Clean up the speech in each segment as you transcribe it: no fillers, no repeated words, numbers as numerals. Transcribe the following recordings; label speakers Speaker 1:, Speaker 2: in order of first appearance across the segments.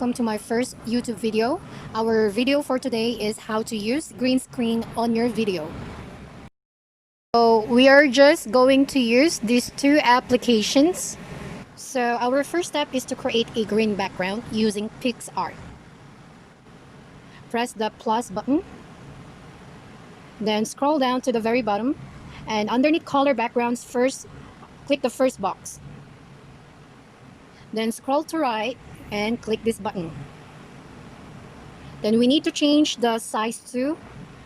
Speaker 1: welcome to my first YouTube video. Our video for today is how to use green screen on your video. So we are just going to use these two applications. So our first step is to create a green background using PixArt. Press the plus button, then scroll down to the very bottom, and underneath color backgrounds, first click the first box. Then scroll to right and click this button. Then we need to change the size to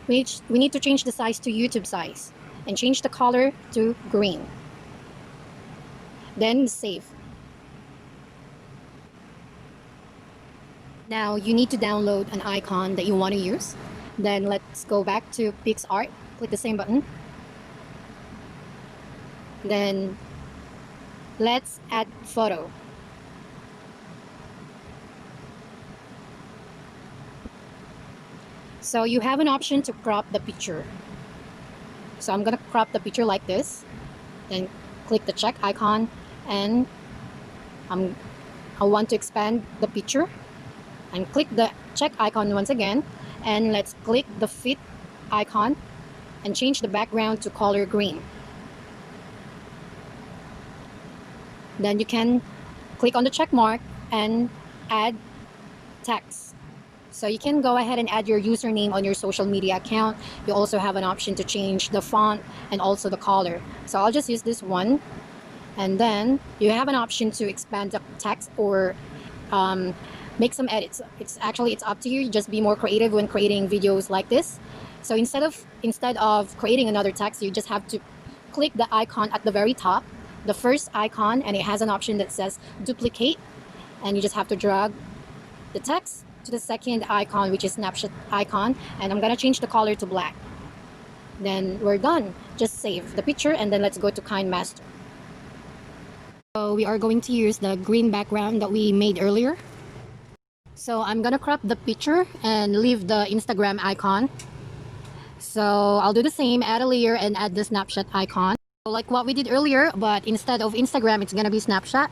Speaker 1: YouTube size and change the color to green. Then save. Now you need to download an icon that you want to use. Then let's go back to PixArt, click the same button. Then let's add photo. So you have an option to crop the picture. So I'm gonna crop the picture like this. Then click the check icon, and I want to expand the picture. And click the check icon once again. And let's click the fit icon and change the background to color green. Then you can click on the check mark and add text. So you can go ahead and add your username on your social media account. You also have an option to change the font and also the color. So I'll just use this one. And then you have an option to expand the text or make some edits. It's up to you. Just be more creative when creating videos like this. So instead of creating another text, you just have to click the icon at the very top, the first icon, and it has an option that says duplicate, and you just have to drag the text to the second icon, which is snapshot icon, and I'm gonna change the color to black. Then we're done. Just save the picture, and then let's go to KineMaster. So we are going to use the green background that we made earlier. So I'm gonna crop the picture and leave the Instagram icon. So I'll do the same, add a layer and add the snapshot icon. Like what we did earlier, but instead of Instagram, it's gonna be Snapchat.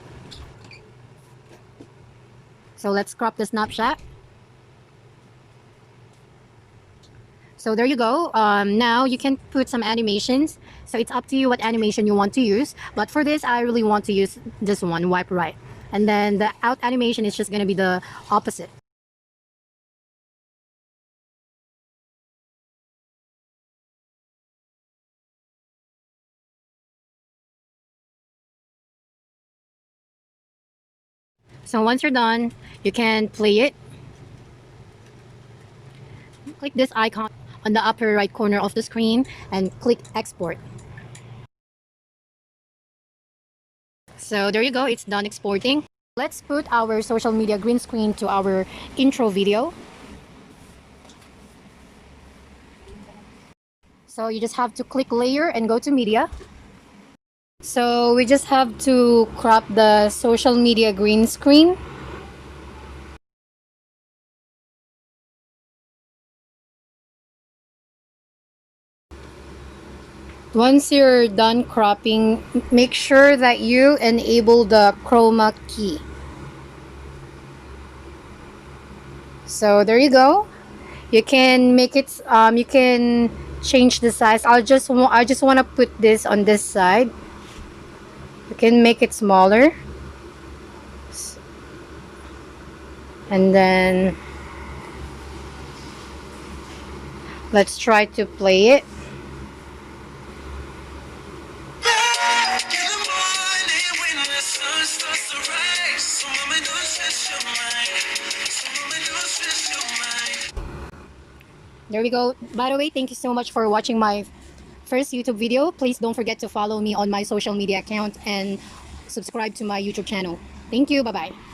Speaker 1: So let's crop the Snapchat. So there you go. Now you can put some animations. So it's up to you what animation you want to use. But for this, I really want to use this one, wipe right. And then the out animation is just going to be the opposite. So once you're done, you can play it. Click this icon on the upper right corner of the screen and click export. So there you go, it's done exporting. Let's put our social media green screen to our intro video. So you just have to click layer and go to media. So we just have to crop the social media green screen. Once you're done cropping, make sure that you enable the chroma key. So there you go. You can make it. You can change the size. I just want to put this on this side. You can make it smaller, and then let's try to play it. There we go. By the way, thank you so much for watching my first YouTube video. Please don't forget to follow me on my social media account and subscribe to my YouTube channel. Thank you. Bye-bye.